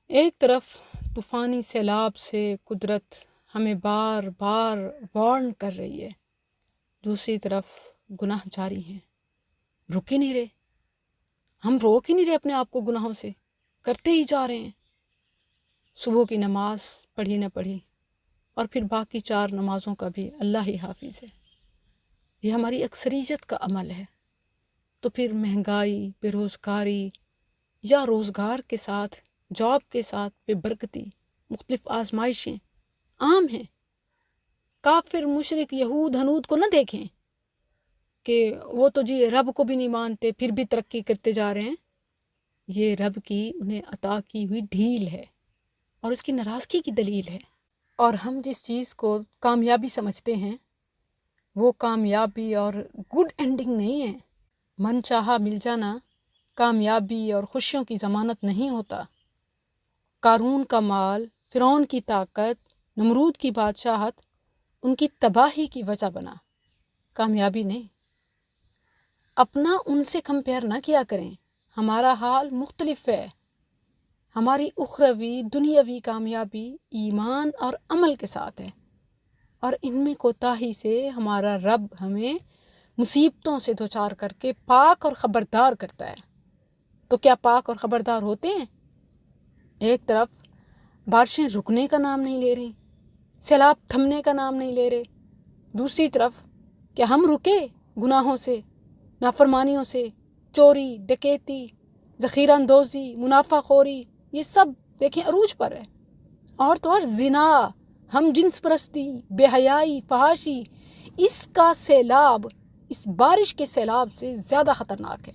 ایک طرف طوفانی سیلاب سے قدرت ہمیں بار بار وارن کر رہی ہے، دوسری طرف گناہ جاری ہیں، رک ہی نہیں رہے، ہم روک ہی نہیں رہے اپنے آپ کو گناہوں سے، کرتے ہی جا رہے ہیں۔ صبح کی نماز پڑھی نہ پڑھی اور پھر باقی 4 نمازوں کا بھی اللہ ہی حافظ ہے، یہ ہماری اکثریت کا عمل ہے۔ تو پھر مہنگائی، بے روزگاری یا روزگار کے ساتھ جاب کے ساتھ بے برکتی، مختلف آزمائشیں عام ہیں۔ کافر مشرک یہود ہنود کو نہ دیکھیں کہ وہ تو جی رب کو بھی نہیں مانتے پھر بھی ترقی کرتے جا رہے ہیں، یہ رب کی انہیں عطا کی ہوئی ڈھیل ہے اور اس کی ناراضگی کی دلیل ہے۔ اور ہم جس چیز کو کامیابی سمجھتے ہیں وہ کامیابی اور گڈ اینڈنگ نہیں ہے۔ من چاہا مل جانا کامیابی اور خوشیوں کی ضمانت نہیں ہوتا۔ قارون کا مال، فرعون کی طاقت، نمرود کی بادشاہت ان کی تباہی کی وجہ بنا، کامیابی نہیں۔ اپنا ان سے کمپیئر نہ کیا کریں، ہمارا حال مختلف ہے۔ ہماری اخروی دنیاوی کامیابی ایمان اور عمل کے ساتھ ہے، اور ان میں کوتاہی سے ہمارا رب ہمیں مصیبتوں سے دوچار کر کے پاک اور خبردار کرتا ہے۔ تو کیا پاک اور خبردار ہوتے ہیں؟ ایک طرف بارشیں رکنے کا نام نہیں لے رہی، سیلاب تھمنے کا نام نہیں لے رہے، دوسری طرف کیا ہم رکے گناہوں سے، نافرمانیوں سے، چوری، ڈکیتی، ذخیرہ اندوزی، منافع خوری، یہ سب دیکھیں عروج پر ہے۔ اور تو اور زنا، ہم جنس پرستی، بے حیائی، فحاشی، اس کا سیلاب اس بارش کے سیلاب سے زیادہ خطرناک ہے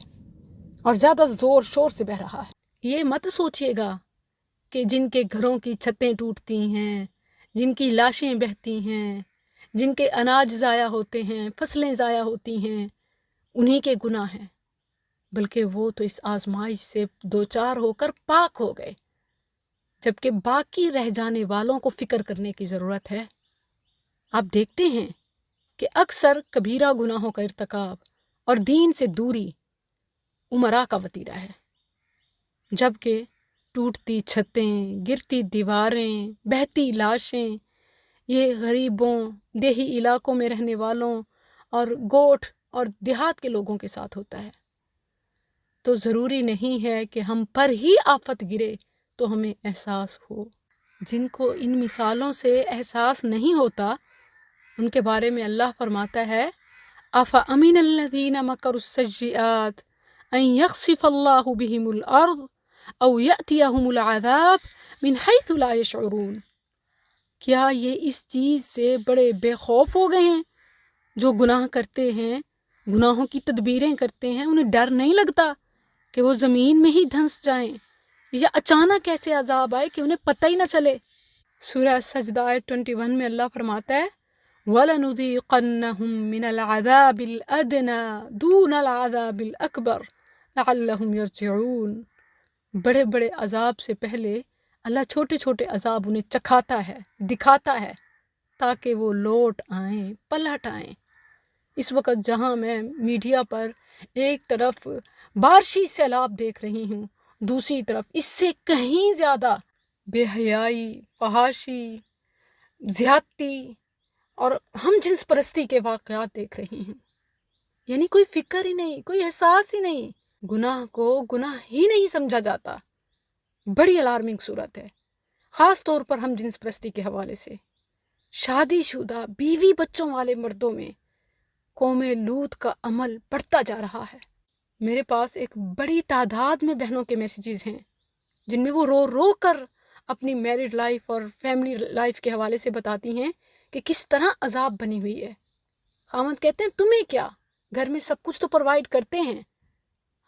اور زیادہ زور شور سے بہہ رہا ہے۔ یہ مت سوچئے گا کہ جن کے گھروں کی چھتیں ٹوٹتی ہیں، جن کی لاشیں بہتی ہیں، جن کے اناج ضائع ہوتے ہیں، فصلیں ضائع ہوتی ہیں، انہی کے گناہ ہیں، بلکہ وہ تو اس آزمائش سے دوچار ہو کر پاک ہو گئے، جبکہ باقی رہ جانے والوں کو فکر کرنے کی ضرورت ہے۔ آپ دیکھتے ہیں کہ اکثر کبیرہ گناہوں کا ارتکاب اور دین سے دوری امراء کا وتیرہ ہے، جبکہ ٹوٹتی چھتیں، گرتی دیواریں، بہتی لاشیں یہ غریبوں، دیہی علاقوں میں رہنے والوں اور گوٹھ اور دیہات کے لوگوں کے ساتھ ہوتا ہے۔ تو ضروری نہیں ہے کہ ہم پر ہی آفت گرے تو ہمیں احساس ہو۔ جن کو ان مثالوں سے احساس نہیں ہوتا ان کے بارے میں اللہ فرماتا ہے أَفَأَمِنَ الَّذِينَ مَكَرُوا السَّيِّئَاتِ أَن يَخْسِفَ اللَّهُ بِهِمُ الْأَرْضَ أَوْ يَأْتِيَهُمُ الْعَذَابُ مِنْ حَيْثُ لَا يَشْعُرُونَ۔ کیا یہ اس چیز سے بڑے بے خوف ہو گئے ہیں جو گناہ کرتے ہیں، گناہوں کی تدبیریں کرتے ہیں، انہیں ڈر نہیں لگتا کہ وہ زمین میں ہی دھنس جائیں یا اچانک ایسے عذاب آئے کہ انہیں پتہ ہی نہ چلے۔ سورہ سجدہ آیت 21 میں اللہ فرماتا ہے وَلَنُذِيقَنَّهُم مِّنَ الْعَذَابِ الْأَدْنَىٰ دُونَ الْعَذَابِ الْأَكْبَرِ لَعَلَّهُمْ يَرْجِعُونَ۔ بڑے بڑے عذاب سے پہلے اللہ چھوٹے چھوٹے عذاب انہیں چکھاتا ہے، دکھاتا ہے تاکہ وہ لوٹ آئیں، پلٹ آئیں۔ اس وقت جہاں میں میڈیا پر ایک طرف بارشی سیلاب دیکھ رہی ہوں، دوسری طرف اس سے کہیں زیادہ بے حیائی، فحاشی، زیادتی اور ہم جنس پرستی کے واقعات دیکھ رہی ہوں، یعنی کوئی فکر ہی نہیں، کوئی احساس ہی نہیں، گناہ کو گناہ ہی نہیں سمجھا جاتا۔ بڑی الارمنگ صورت ہے، خاص طور پر ہم جنس پرستی کے حوالے سے۔ شادی شدہ بیوی بچوں والے مردوں میں قوم لوط کا عمل بڑھتا جا رہا ہے۔ میرے پاس ایک بڑی تعداد میں بہنوں کے میسیجز ہیں جن میں وہ رو رو کر اپنی میرڈ لائف اور فیملی لائف کے حوالے سے بتاتی ہیں کہ کس طرح عذاب بنی ہوئی ہے۔ خاوند کہتے ہیں تمہیں کیا، گھر میں سب کچھ تو پرووائڈ کرتے ہیں،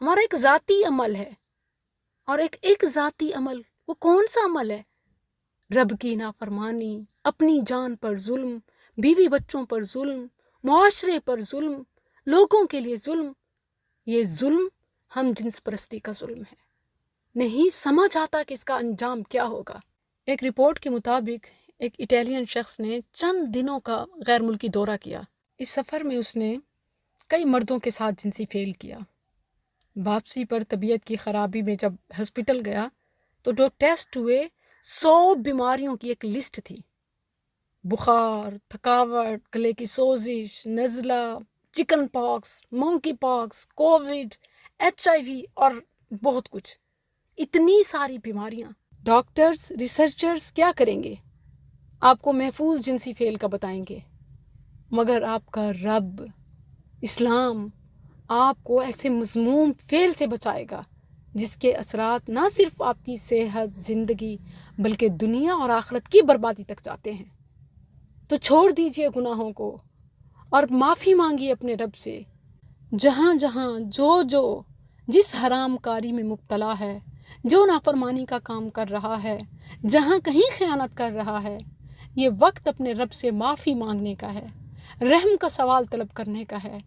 ہمارا ایک ذاتی عمل ہے، اور ایک ذاتی عمل وہ کون سا عمل ہے؟ رب کی نافرمانی، اپنی جان پر ظلم، بیوی بچوں پر ظلم، معاشرے پر ظلم، لوگوں کے لیے ظلم۔ یہ ظلم ہم جنس پرستی کا ظلم ہے، نہیں سمجھ آتا کہ اس کا انجام کیا ہوگا۔ ایک رپورٹ کے مطابق ایک اٹالین شخص نے چند دنوں کا غیر ملکی دورہ کیا۔ اس سفر میں اس نے کئی مردوں کے ساتھ جنسی فعل کیا۔ واپسی پر طبیعت کی خرابی میں جب ہسپتال گیا تو جو ٹیسٹ ہوئے 100 بیماریوں کی ایک لسٹ تھی، بخار، تھکاوٹ، گلے کی سوزش، نزلہ، چکن پاکس، منکی پاکس، کووڈ، HIV اور بہت کچھ، اتنی ساری بیماریاں۔ ڈاکٹرز، ریسرچرز کیا کریں گے؟ آپ کو محفوظ جنسی فعل کا بتائیں گے، مگر آپ کا رب اسلام آپ کو ایسے مذموم فعل سے بچائے گا جس کے اثرات نہ صرف آپ کی صحت، زندگی، بلکہ دنیا اور آخرت کی بربادی تک جاتے ہیں۔ تو چھوڑ دیجئے گناہوں کو اور معافی مانگیے اپنے رب سے۔ جہاں جہاں جو جس حرام کاری میں مبتلا ہے، جو نافرمانی کا کام کر رہا ہے، جہاں کہیں خیانت کر رہا ہے، یہ وقت اپنے رب سے معافی مانگنے کا ہے، رحم کا سوال طلب کرنے کا ہے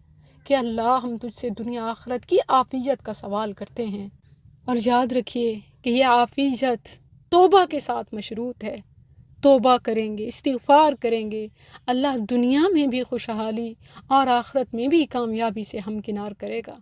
کہ اللہ ہم تجھ سے دنیا آخرت کی عافیت کا سوال کرتے ہیں۔ اور یاد رکھیے کہ یہ عافیت توبہ کے ساتھ مشروط ہے۔ توبہ کریں گے، استغفار کریں گے، اللہ دنیا میں بھی خوشحالی اور آخرت میں بھی کامیابی سے ہمکنار کرے گا۔